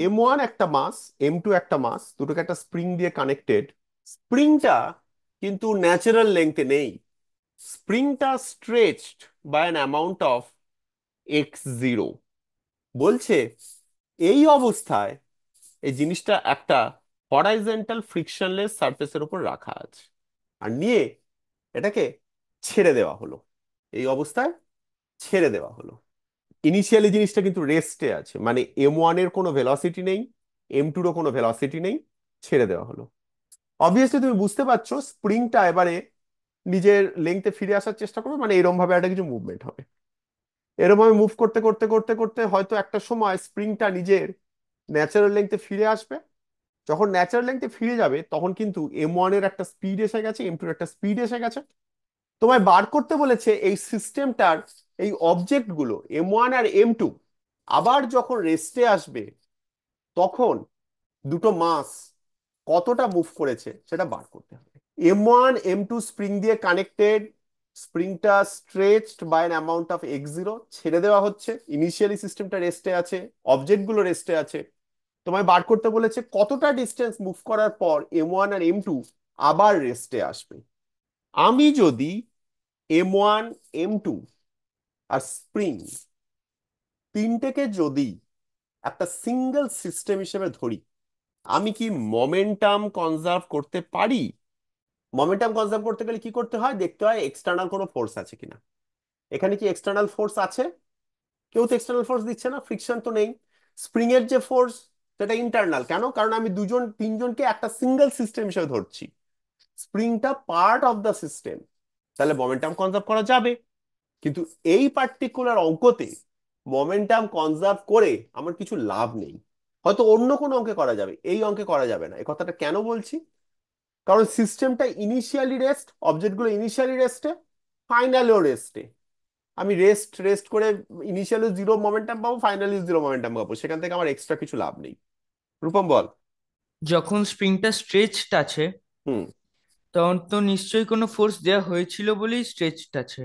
M1 একটা মাস, M2 একটা মাস, দুটোকে একটা স্প্রিং দিয়ে কানেক্টেড। স্প্রিংটা কিন্তু ন্যাচারাল লেংথে নেই, স্প্রিংটা stretched by an amount of x0। বলছে এই অবস্থায় এই জিনিসটা একটা হরাইজন্টাল ফ্রিকশনলেস সারফেসের উপর রাখা আছে, আর নিয়ে এটাকে ছেড়ে দেওয়া হলো। এই অবস্থায় ছেড়ে দেওয়া হলো। ইনিশিয়ালি জিনিসটা কিন্তু রেস্টে আছে, মানে M1 এর কোনো ভেলোসিটি নেই, M2 এরও কোনো ভেলোসিটি নেই, ছেড়ে দেওয়া হলো। অবভিয়াসলি তুমি বুঝতে পারছো স্প্রিংটা এবারে নিজের লেংথে ফিরে আসার চেষ্টা করবে, মানে এরকম ভাবে একটা কিছু মুভমেন্ট হবে। এরকম ভাবে মুভ করতে করতে করতে করতে হয়তো একটা সময় স্প্রিংটা নিজের ন্যাচারাল লেংথে ফিরে আসবে। যখন ন্যাচারাল লেংথে ফিরে যাবে তখন কিন্তু M1 এর একটা স্পিড এসে গেছে, M2 এর একটা স্পিড এসে গেছে। তোমায় বার করতে বলেছে এই সিস্টেমটার এই অবজেক্ট গুলো M1 আর M2 আবার যখন রেস্টে আসবে তখন দুটো মাস কতটা মুভ করেছে সেটা বার করতে হবে। M1 M2 স্প্রিং দিয়ে কানেক্টেড, স্প্রিংটা stretched by an amount of x0, ছেড়ে দেওয়া হচ্ছে। ইনিশিয়ালি সিস্টেমটা রেস্টে আছে, অবজেক্ট গুলো রেস্টে আছে। তোমায় বার করতে বলেছে কতটা ডিস্টেন্স মুভ করার পর M1 আর M2 আবার রেস্টে আসবে। আমি যদি M1 M2 আর স্প্রিং তিনটেকে যদি একটা সিঙ্গেল সিস্টেম হিসেবে ধরি, আমি কি মোমেন্টাম কনজার্ভ করতে পারি? মোমেন্টাম কনজার্ভ করতে গেলে কি করতে হয়, দেখতে হয় এক্সটার্নাল কোনো ফোর্স আছে কিনা। এখানে কি এক্সটার্নাল ফোর্স আছে? কেউ তো এক্সটার্নাল ফোর্স দিচ্ছে না, ফ্রিকশন তো নেই। স্প্রিং এর যে ফোর্স সেটা ইন্টারনাল। কেন? কারণ আমি দুজন তিনজনকে একটা সিঙ্গেল সিস্টেম হিসেবে ধরছি, স্প্রিংটা পার্ট অফ দ্য সিস্টেম। তাহলে মোমেন্টাম কনজার্ভ করা যাবে। কিন্তু এই পার্টিকুলার অঙ্কতে মোমেন্টাম কনজার্ভ করে আমার কিছু লাভ নেই। হয়তো অন্য কোনো অঙ্কে করা যাবে, এই অঙ্কে করা যাবে না। এই কথাটা কেন বলছি? কারণ সিস্টেমটা ইনিশিয়ালি রেস্ট, অবজেক্টগুলো ইনিশিয়ালি রেস্টে, ফাইনালিও রেস্টে। আমি রেস্ট রেস্ট করে ইনিশিয়ালি জিরো মোমেন্টাম পাবো, ফাইনালি জিরো মোমেন্টাম পাবো, সেখান থেকে আমার এক্সট্রা কিছু লাভ নেই। রূপম বল। যখন স্প্রিংটা স্ট্রেচড আছে হুম। তখন তো নিশ্চয়ই কোনো ফোর্স দেওয়া হয়েছিল বলেই স্ট্রেচড আছে।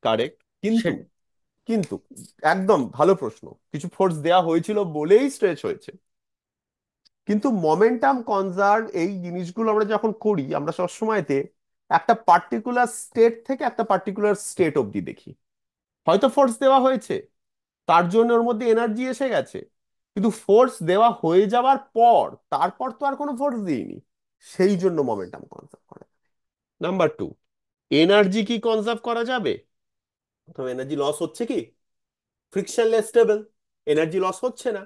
কারেক্ট। সে কিন্তু কিন্তু একদম ভালো প্রশ্ন, কিছু ফোর্স দেয়া হয়েছিল বলেই স্ট্রেচ হয়েছে। কিন্তু মোমেন্টাম কনজার্ভ এই জিনিসগুলো আমরা যখন করি, আমরা সবসময়তে একটা পার্টিকুলার স্টেট থেকে একটা পার্টিকুলার স্টেট অবধি দেখি। হয়তো ফোর্স দেওয়া হয়েছে, তার জন্য ওর মধ্যে এনার্জি এসে গেছে, কিন্তু ফোর্স দেওয়া হয়ে যাওয়ার পর তারপর তো আর কোনো ফোর্স দিইনি। সেই জন্য মোমেন্টাম কনজার্ভ করা। নাম্বার টু, এনার্জি কি কনজার্ভ করা যাবে? প্রথম, এনার্জি লস হচ্ছে কি? ফ্রিকশনলেস স্টেবল, এনার্জি লস হচ্ছে না,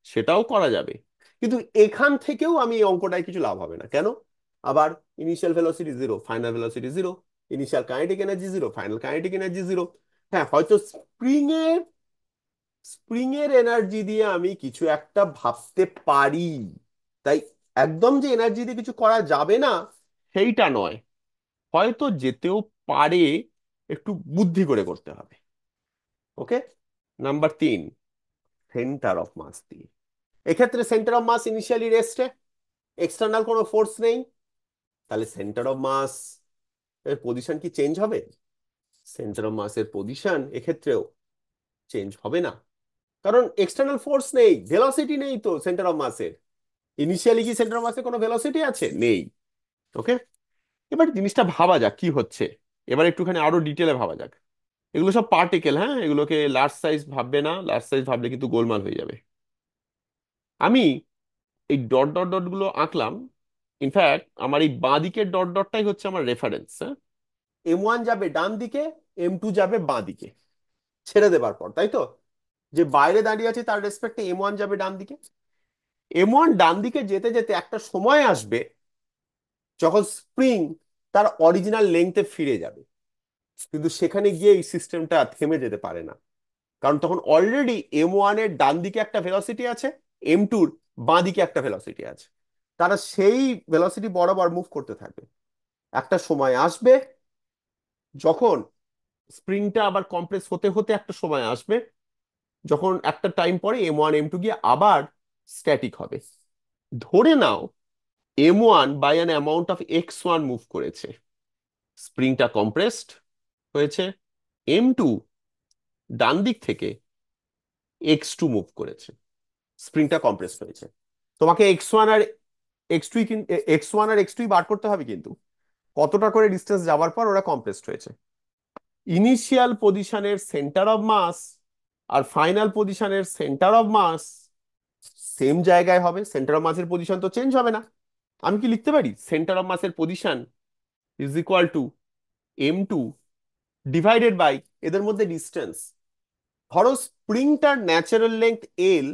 সেটাও করা যাবে। কিন্তু এখান থেকেও আমি এই অঙ্কটায় কিছু লাভ হবে না। কেন? আবার initial velocity zero, final velocity zero, initial kinetic energy zero, final kinetic energy zero. হ্যাঁ, হয়তো স্প্রিং এর এনার্জি দিয়ে আমি কিছু একটা ভাবতে পারি। তাই একদম যে এনার্জি দিয়ে কিছু করা যাবে না সেইটা নয়, হয়তো যেতেও পারে, একটু বুদ্ধি করে করতে হবে। ওকে। নাম্বার তিন, সেন্টার অফ মাস দিয়ে। এক্ষেত্রে সেন্টার অফ মাস ইনিশিয়ালি রেস্টে, এক্সটার্নাল কোনো ফোর্স নেই। তাহলে সেন্টার অফ মাস এর পজিশন কি চেঞ্জ হবে? সেন্টার অফ মাস এর পজিশন এক্ষেত্রেও চেঞ্জ হবে না, কারণ এক্সটার্নাল ফোর্স নেই, ভেলোসিটি নেই তো সেন্টার অফ মাসের। ইনিশিয়ালি কি সেন্টার অফ মাসে কোনো ভেলোসিটি আছে? নেই। ওকে। এবার জিনিসটা ভাবা যাক কি হচ্ছে। এবার একটুখানি আরো ডিটেলে ভাবা যাক। এগুলো সব পার্টিকেল, হ্যাঁ, এগুলোকে লার্জ সাইজ ভাববে না, লার্জ সাইজ ভাবলে কিন্তু গোলমাল হয়ে যাবে। আমি এই ডট ডট ডট গুলো আঁকলাম। ইনফ্যাক্ট আমার এই বাঁ দিকের ডট ডটটাই হচ্ছে আমার রেফারেন্স। হ্যাঁ, M1 যাবে ডান দিকে, M2 যাবে বাঁ দিকে, ছেড়ে দেবার পর, তাই তো? যে বাইরে দাঁড়িয়ে আছে তার রেসপেক্টে M1 যাবে ডান দিকে। M1 ডান দিকে যেতে যেতে একটা সময় আসবে যখন স্প্রিং তার অরিজিনাল লেংথে ফিরে যাবে। কিন্তু সেখানে গিয়ে এই সিস্টেমটা থেমে যেতে পারে না, কারণ তখন অলরেডি M1 এর ডান দিকে একটা ভেলোসিটি আছে, M2 বাঁ দিকে একটা ভেলোসিটি আছে। তারা সেই ভেলোসিটি বরাবর মুভ করতে থাকবে। একটা সময় আসবে যখন স্প্রিংটা আবার কম্প্রেস হতে হতে একটা সময় আসবে যখন একটা টাইম পরে M1 M2 গিয়ে আবার স্ট্যাটিক হবে। ধরে নাও M1 by an amount of x1 move করেছে, স্প্রিংটা কম্প্রেসড হয়েছে। M2 ডান দিক থেকে x2 মুভ করেছে। স্প্রিংটা কম্প্রেস হয়েছে। তোমাকে এক্স ওয়ান আর এক্স টু বার করতে হবে, কিন্তু কতটা করে ডিস্টেন্স যাওয়ার পর ওরা কম্প্রেসড হয়েছে। ইনিশিয়াল পজিশনের সেন্টার অফ মাস আর ফাইনাল পজিশনের সেন্টার অফ মাস সেম জায়গায় হবে, সেন্টার অফ মাসের পজিশন তো চেঞ্জ হবে না। আমি কি লিখতে পারি সেন্টার অফ মাসের position is equal to m2 divided by এদের মধ্যে ডিস্টেন্স। ধরো স্প্রিংটার ন্যাচারাল লেন্থ এল,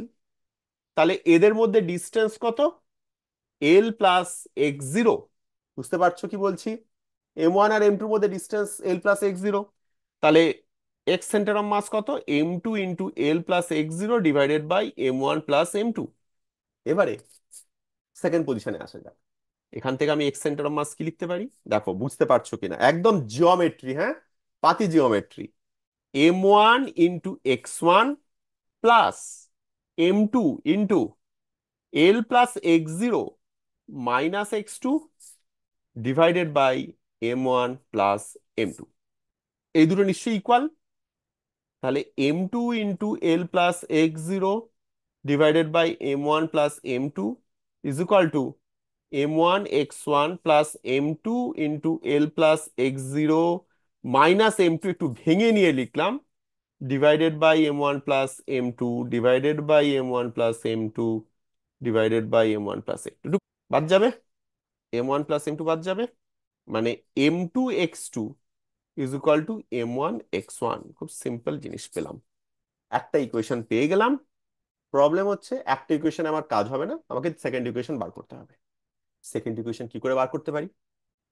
তাহলে এদের মধ্যে ডিস্টেন্স কত? l+x0। বুঝতে পারছো কি বলছি? m1 আর m2 মধ্যে ডিস্টেন্স l+x0। তাহলে এক্স সেন্টার অফ মাস কত? m2 into l+x0 divided by m1+m2। এবারে সেকেন্ড পজিশনে আসা যাক। এখান থেকে আমি এক্স সেন্টার অফ মাস কি লিখতে পারি দেখো, বুঝতে পারছো কিনা, একদম জিওমেট্রি, হ্যাঁ, পাতি geometry. m1 into x1 plus m2 into l+x0 minus x2 divided by m1+m2। এই দুটো নিশ্চয়ই ইকুয়াল। তাহলে m2 into l+x0 divided by m1+m2 is equal to m1 x1 plus m2 into l+x0 minus m2 একটু ভেঙে নিয়ে লিখলাম, divided by m1+m2 divided by m1+m2 divided by m1+m2 বাদ যাবে, m1+m2 বাদ যাবে, মানে m2x2 is equal two m1x1। খুব সিম্পল জিনিস পেলাম, একটা ইকুয়েশন পেয়ে গেলাম। প্রবলেম হচ্ছে একটা ইকুয়েশনে আমার কাজ হবে না, আমাকে সেকেন্ড ইকুয়েশন বার করতে হবে। সেকেন্ড ইকুয়েশন কি করে বার করতে পারি?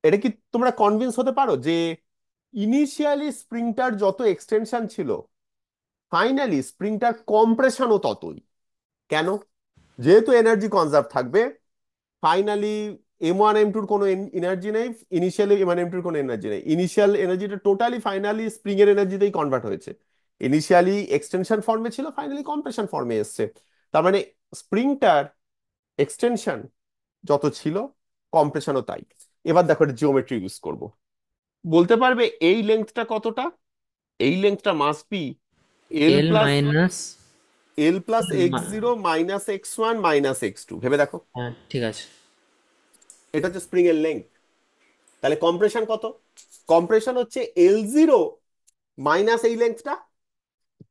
এটা কি তোমরা কনভিন্স হতে পারো যে ইনিশিয়ালি স্প্রিংটার যত এক্সটেনশন ছিল, ফাইনালি স্প্রিংটার কম্প্রেশনও ততই? কেন? যেহেতু এনার্জি কনজার্ভ থাকবে, ফাইনালি m1 m2-র কোনো এনার্জি নেই, ইনিশিয়ালি m1 m2-র কোনো এনার্জি নেই, ইনিশিয়াল এনার্জিটা টোটালি ফাইনালি স্প্রিং এর এনার্জিতেই কনভার্ট হয়েছে। ইনিশিয়ালি এক্সটেনশন ফর্মে ছিল, ফাইনালি কম্প্রেশন ফর্মে এসছে। তার মানে স্প্রিংটার এক্সটেনশন যত ছিল, কম্প্রেশনও তাই। এবার দেখো এটা জিওমেট্রি ইউজ করব। বলতে পারবে এই লেন্থটা কতটা? এই লেন্থটা must be L L plus minus, x0 minus x1 minus x2। ভেবে দেখো, হ্যাঁ ঠিক আছে। এটা হচ্ছে স্প্রিং এর লেন্থ। তাহলে কম্প্রেশন কত? কম্প্রেশন হচ্ছে L0 মাইনাস এই লেন্থটা,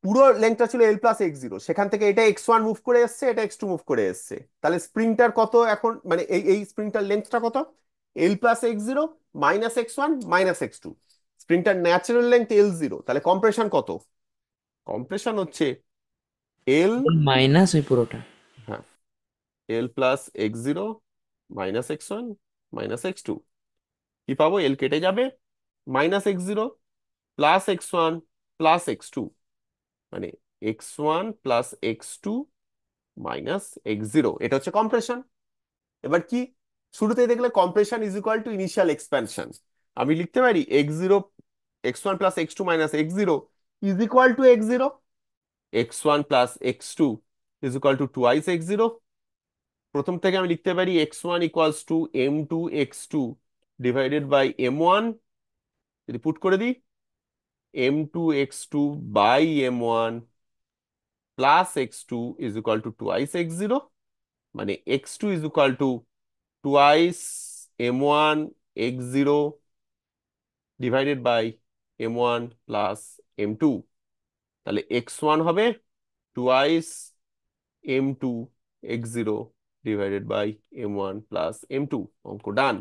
পুরো লেন্থটা ছিল l+x0, সেখান থেকে এটা x1 মুভ করে এসছে, এটা x2 মুভ করে এসছে। তাহলে স্প্রিংটার কত এখন, মানে এই এই স্প্রিংটার লেন্থটা কত? l+x0 minus x1 minus x2। স্প্রিংটার ন্যাচারাল লেন্থ L0, তাহলে কম্প্রেশন কত? কম্প্রেশন হচ্ছে L, মাইনাস ওই পুরোটা। হ্যাঁ, l+x0 minus x1 minus x2। কি পাবো? এল কেটে যাবে, -x0 plus x1 plus x2, মানে x1 plus x2 minus x0। এটা হচ্ছে কম্প্রেশন। এবার কি, শুরুতেই দেখলে compression is equal two initial expansion. আমি লিখতে পারি x0, x1 plus x2 minus x0 is equal two x0, x1 plus x2 is equal to twice x0। প্রথম থেকে আমি লিখতে পারি x1 equals to m2x2 divided by m1। যদি put করে দিই, m2x2 by m1 plus x2 is equal to twice x0, মানে x2 is equal to twice m1 x0 divided by m1 plus m2। তাহলে x1 হবে twice m2 x0 divided by m1 plus m2। অঙ্ক ডান।